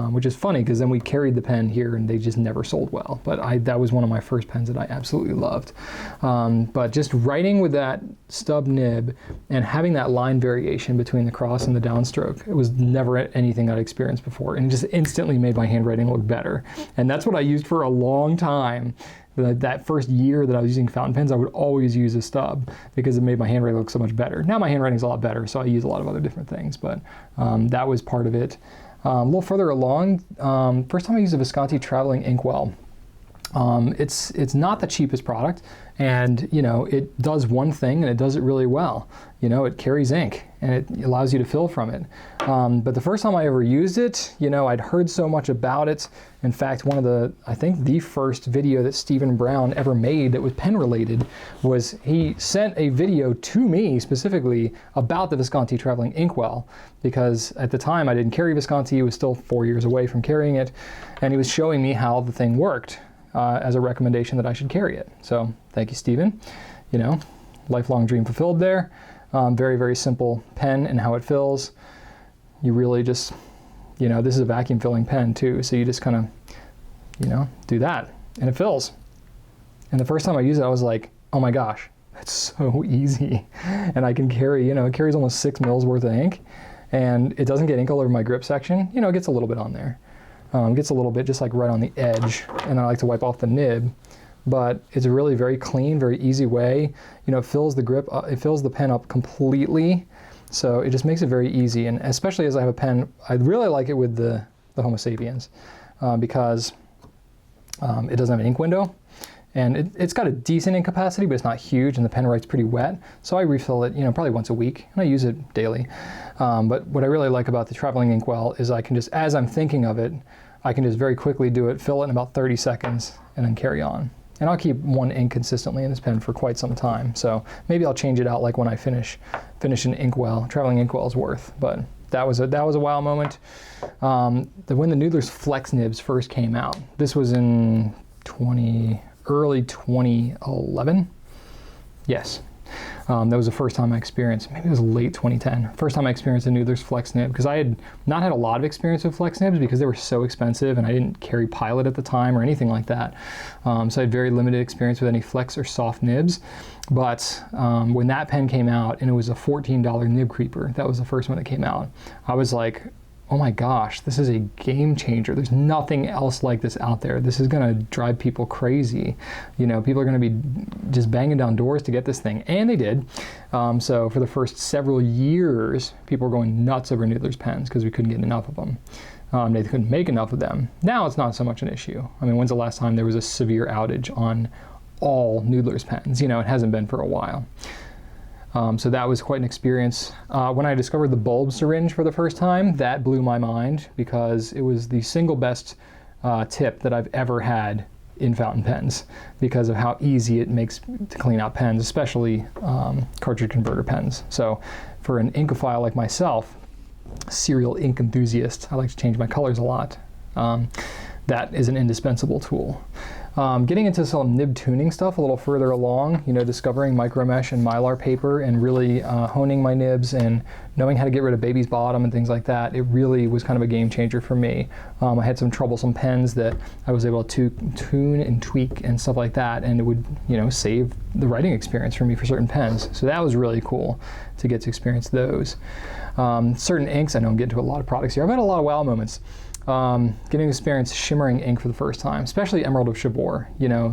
which is funny because then we carried the pen here and they just never sold well. But that was one of my first pens that I absolutely loved. But just writing with that stub nib and having that line variation between the cross and the downstroke, it was never anything I'd experienced before, and it just instantly made my handwriting look better. And that's what I used for a long time. That first year that I was using fountain pens, I would always use a stub because it made my handwriting look so much better. Now my handwriting's a lot better, so I use a lot of other different things, but that was part of it. A little further along, first time I used a Visconti traveling inkwell. It's not the cheapest product, and it does one thing and it does it really well. It carries ink and it allows you to fill from it. But the first time I ever used it, I'd heard so much about it. In fact, I think the first video that Stephen Brown ever made that was pen related was he sent a video to me specifically about the Visconti traveling inkwell, because at the time I didn't carry Visconti. He was still 4 years away from carrying it, and he was showing me how the thing worked. As a recommendation that I should carry it. So thank you, Stephen. Lifelong dream fulfilled there. Very, very simple pen and how it fills. You really just, this is a vacuum filling pen too. So you just kind of, do that and it fills. And the first time I used it, I was like, oh my gosh, that's so easy. And I can carry, it carries almost 6 mils worth of ink, and it doesn't get ink all over my grip section. It gets a little bit on there. Gets a little bit just like right on the edge, and then I like to wipe off the nib, but it's a really very clean, very easy way. It fills the grip, it fills the pen up completely, so it just makes it very easy. And especially as I have a pen, I really like it with the Homo Sapiens because it doesn't have an ink window, And it's got a decent ink capacity, but it's not huge, and the pen writes pretty wet. So I refill it, probably once a week, and I use it daily. But what I really like about the traveling inkwell is I can just, as I'm thinking of it, I can just very quickly do it, fill it in about 30 seconds, and then carry on. And I'll keep one ink consistently in this pen for quite some time. So maybe I'll change it out like when I finish an inkwell, traveling inkwell's worth. But that was a wow moment. When the Noodler's Flex nibs first came out, this was in early 2011. Yes. That was the first time I experienced, maybe it was late 2010, first time I experienced a Noodler's Flex nib, because I had not had a lot of experience with Flex nibs because they were so expensive and I didn't carry Pilot at the time or anything like that. So I had very limited experience with any Flex or soft nibs. But when that pen came out, and it was a $14 nib creeper, that was the first one that came out, I was like, oh my gosh, this is a game changer. There's nothing else like this out there. This is gonna drive people crazy. People are gonna be just banging down doors to get this thing, and they did. So for the first several years, people were going nuts over Noodler's pens because we couldn't get enough of them. They couldn't make enough of them. Now it's not so much an issue. I mean, when's the last time there was a severe outage on all Noodler's pens? It hasn't been for a while. So that was quite an experience. When I discovered the bulb syringe for the first time, that blew my mind because it was the single best tip that I've ever had in fountain pens because of how easy it makes to clean out pens, especially cartridge converter pens. So for an inkophile like myself, serial ink enthusiast, I like to change my colors a lot. That is an indispensable tool. Getting into some nib tuning stuff a little further along, discovering micromesh and mylar paper and really honing my nibs and knowing how to get rid of baby's bottom and things like that, it really was kind of a game changer for me. I had some troublesome pens that I was able to tune and tweak and stuff like that, and it would, save the writing experience for me for certain pens. So that was really cool to get to experience those. Certain inks, I know I'm getting to a lot of products here. I've had a lot of wow moments. Getting to experience shimmering ink for the first time, especially Emerald of Chabor.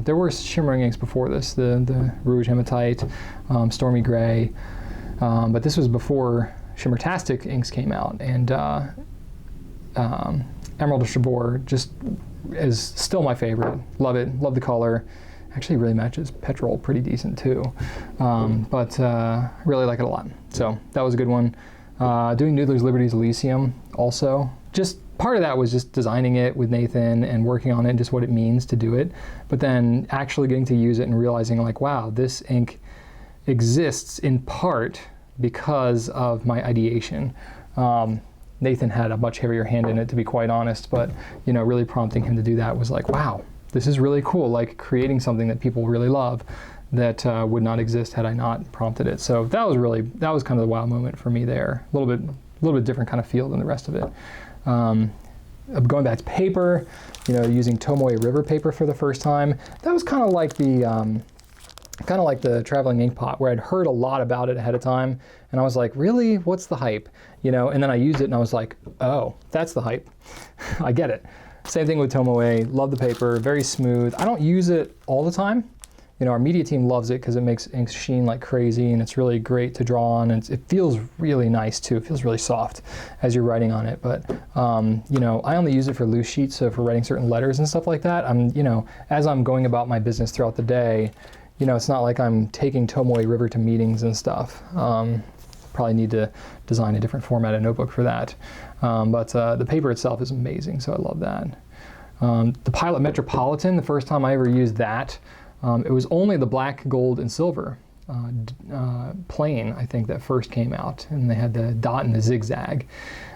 There were shimmering inks before this, the Rouge Hematite, Stormy Gray, but this was before Shimmertastic inks came out, and Emerald of Chabor just is still my favorite. Love it, love the color. Actually really matches Petrol pretty decent too, but really like it a lot. So that was a good one. Doing Noodler's Liberty's Elysium also, just part of that was just designing it with Nathan and working on it and just what it means to do it. But then actually getting to use it and realizing like, wow, this ink exists in part because of my ideation. Nathan had a much heavier hand in it, to be quite honest, but really prompting him to do that was like, wow, this is really cool, like creating something that people really love that would not exist had I not prompted it. So that was kind of the wow moment for me there. A little bit different kind of feel than the rest of it. Going back to paper, using Tomoe River paper for the first time, that was kind of like the traveling ink pot, where I'd heard a lot about it ahead of time, and I was like, really, what's the hype? And then I used it and I was like, oh, that's the hype. I get it. Same thing with Tomoe. Love the paper, very smooth. I don't use it all the time. Our media team loves it because it makes inks sheen like crazy, and it's really great to draw on, and it feels really nice too. It feels really soft as you're writing on it. But I only use it for loose sheets, so for writing certain letters and stuff like that. As I'm going about my business throughout the day, it's not like I'm taking Tomoe River to meetings and stuff. Probably need to design a different formatted notebook for that. But the paper itself is amazing, so I love that. The Pilot Metropolitan, the first time I ever used that, it was only the black, gold, and silver plane, I think, that first came out, and they had the dot and the zigzag,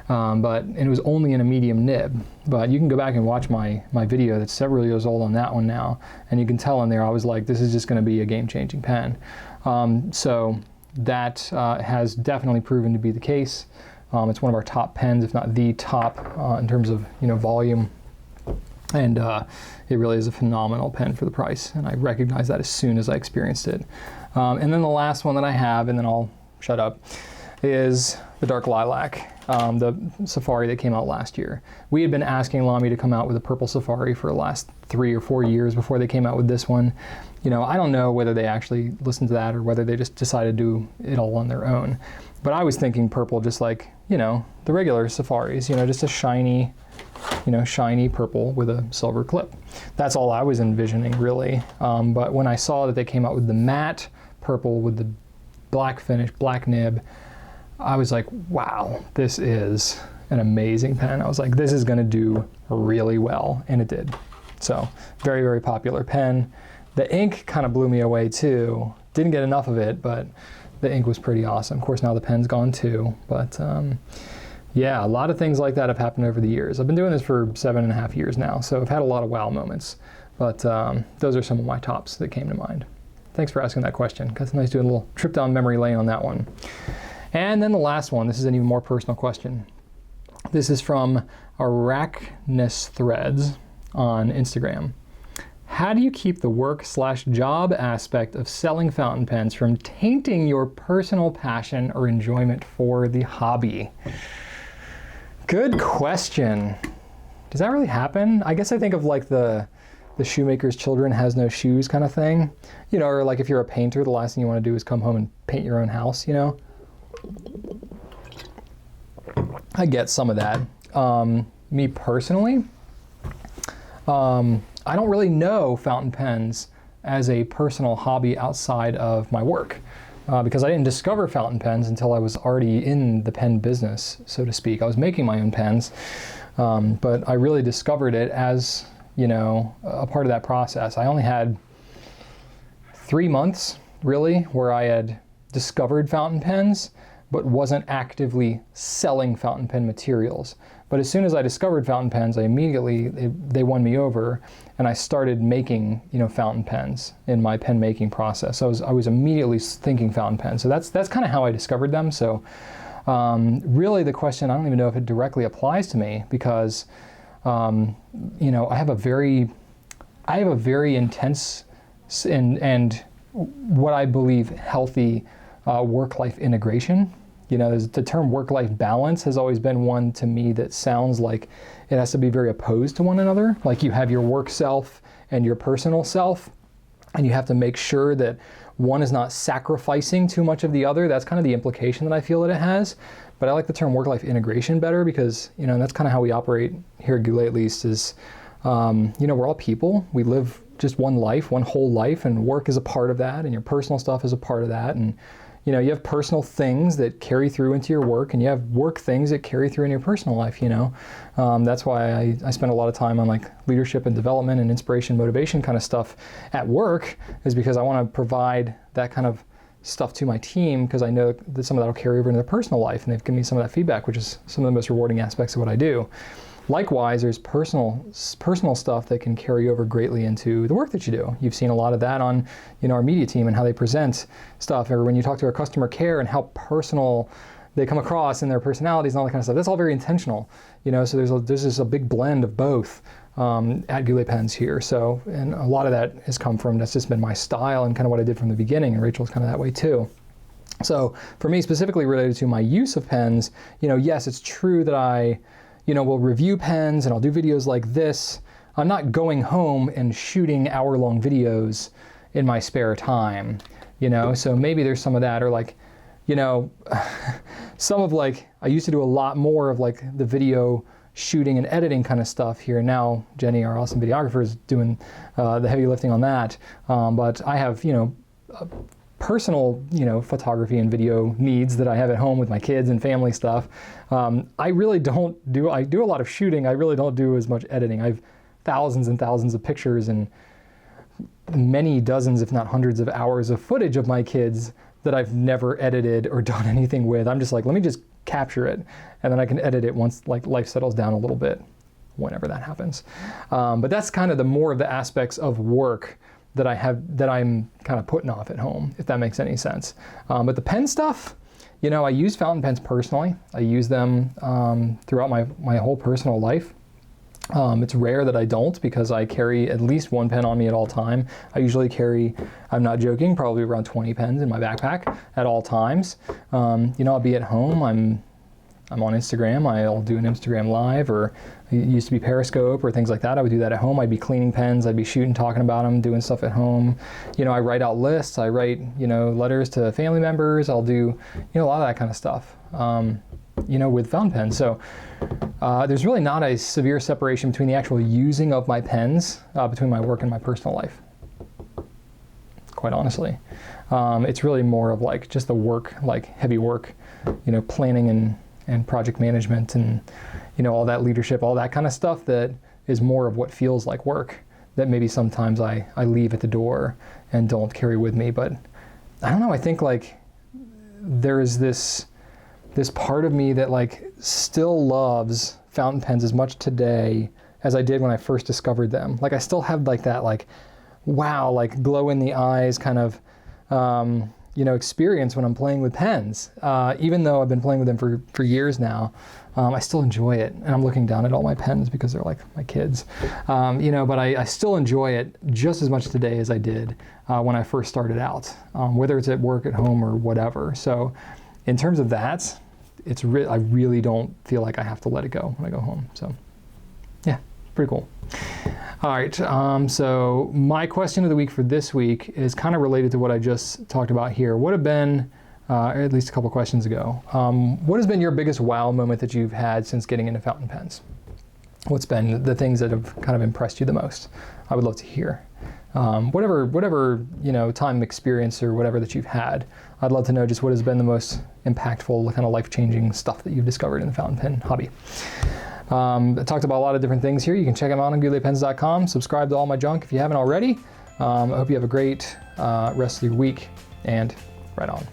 and it was only in a medium nib. But you can go back and watch my video that's several years old on that one now, and you can tell in there I was like, this is just going to be a game-changing pen. So that has definitely proven to be the case. It's one of our top pens, if not the top, in terms of volume. And it really is a phenomenal pen for the price, and I recognized that as soon as I experienced it. And then the last one that I have, and then I'll shut up, is the Dark Lilac, the Safari that came out last year. We had been asking Lamy to come out with a purple Safari for the last 3 or 4 years before they came out with this one. I don't know whether they actually listened to that or whether they just decided to do it all on their own. But I was thinking purple just like, the regular Safaris, just a shiny, shiny purple with a silver clip. That's all I was envisioning, really. But when I saw that they came out with the matte purple with the black finish, black nib, I was like, wow, this is an amazing pen. I was like, this is going to do really well, and it did. So very, very popular pen. The ink kind of blew me away too. Didn't get enough of it, but the ink was pretty awesome. Of course, now the pen's gone too, but yeah, a lot of things like that have happened over the years. I've been doing this for 7.5 years now, so I've had a lot of wow moments, but those are some of my tops that came to mind. Thanks for asking that question. It's nice doing a little trip down memory lane on that one. And then the last one, this is an even more personal question. This is from arachnesthreads on Instagram. How do you keep the work/job aspect of selling fountain pens from tainting your personal passion or enjoyment for the hobby? Good question. Does that really happen? I guess I think of like the shoemaker's children has no shoes kind of thing. Or like if you're a painter, the last thing you want to do is come home and paint your own house, I get some of that. Me personally, I don't really know fountain pens as a personal hobby outside of my work because I didn't discover fountain pens until I was already in the pen business, so to speak. I was making my own pens, but I really discovered it as, a part of that process. I only had 3 months, really, where I had discovered fountain pens, but wasn't actively selling fountain pen materials. But as soon as I discovered fountain pens, I immediately, they won me over, and I started making, fountain pens in my pen making process. So I was immediately thinking fountain pens. So that's kind of how I discovered them. So really the question, I don't even know if it directly applies to me because, I have a very intense and what I believe healthy work-life integration. The term work-life balance has always been one to me that sounds like it has to be very opposed to one another. Like you have your work self and your personal self, and you have to make sure that one is not sacrificing too much of the other. That's kind of the implication that I feel that it has. But I like the term work-life integration better because, that's kind of how we operate here at Goulet, at least, is, we're all people. We live just one life, one whole life, and work is a part of that, and your personal stuff is a part of that. And you have personal things that carry through into your work, and you have work things that carry through in your personal life, That's why I spend a lot of time on like leadership and development and inspiration, motivation kind of stuff at work, is because I want to provide that kind of stuff to my team because I know that some of that will carry over into their personal life, and they've given me some of that feedback, which is some of the most rewarding aspects of what I do. Likewise, there's personal stuff that can carry over greatly into the work that you do. You've seen a lot of that on, our media team and how they present stuff, or when you talk to our customer care and how personal they come across in their personalities and all that kind of stuff. That's all very intentional, So there's just a big blend of both at Goulet Pens here. So, and a lot of that has come from, that's just been my style and kind of what I did from the beginning, and Rachel's kind of that way too. So for me, specifically related to my use of pens, yes, it's true that I we'll review pens and I'll do videos like this. I'm not going home and shooting hour-long videos in my spare time, so maybe there's some of that, or like, some of like, I used to do a lot more of like the video shooting and editing kind of stuff here. Now Jenny, our awesome videographer, is doing the heavy lifting on that. But I have, personal, photography and video needs that I have at home with my kids and family stuff. I really I do a lot of shooting. I really don't do as much editing. I have thousands and thousands of pictures and many dozens, if not hundreds of hours of footage of my kids that I've never edited or done anything with. I'm just like, let me just capture it, and then I can edit it once like life settles down a little bit, whenever that happens. But that's kind of the more of the aspects of work that I'm kind of putting off at home, if that makes any sense. But the pen stuff, I use fountain pens personally. I use them throughout my whole personal life. It's rare that I don't, because I carry at least one pen on me at all time. I usually carry, I'm not joking, probably around 20 pens in my backpack at all times. I'll be at home, I'm on Instagram, I'll do an Instagram live, or it used to be Periscope or things like that. I would do that at home. I'd be cleaning pens, I'd be shooting, talking about them, doing stuff at home. I write out lists, I write, letters to family members, I'll do, a lot of that kind of stuff. with fountain pens. So there's really not a severe separation between the actual using of my pens between my work and my personal life, quite honestly. It's really more of like just the work, like heavy work, planning and project management and, all that leadership, all that kind of stuff that is more of what feels like work that maybe sometimes I leave at the door and don't carry with me. But I don't know, I think like there is this part of me that like still loves fountain pens as much today as I did when I first discovered them. Like I still have like that like, wow, like glow in the eyes kind of, experience when I'm playing with pens. Even though I've been playing with them for years now, I still enjoy it. And I'm looking down at all my pens because they're like my kids. But I still enjoy it just as much today as I did when I first started out, whether it's at work, at home, or whatever. So in terms of that, I really don't feel like I have to let it go when I go home. So yeah, pretty cool. All right, so my question of the week for this week is kind of related to what I just talked about here. What have been, at least a couple questions ago, what has been your biggest wow moment that you've had since getting into fountain pens? What's been the things that have kind of impressed you the most? I would love to hear. Whatever time experience or whatever that you've had, I'd love to know just what has been the most impactful, kind of life-changing stuff that you've discovered in the fountain pen hobby. I talked about a lot of different things here. You can check them out on gouletpens.com. Subscribe to all my junk if you haven't already. I hope you have a great rest of your week, and right on.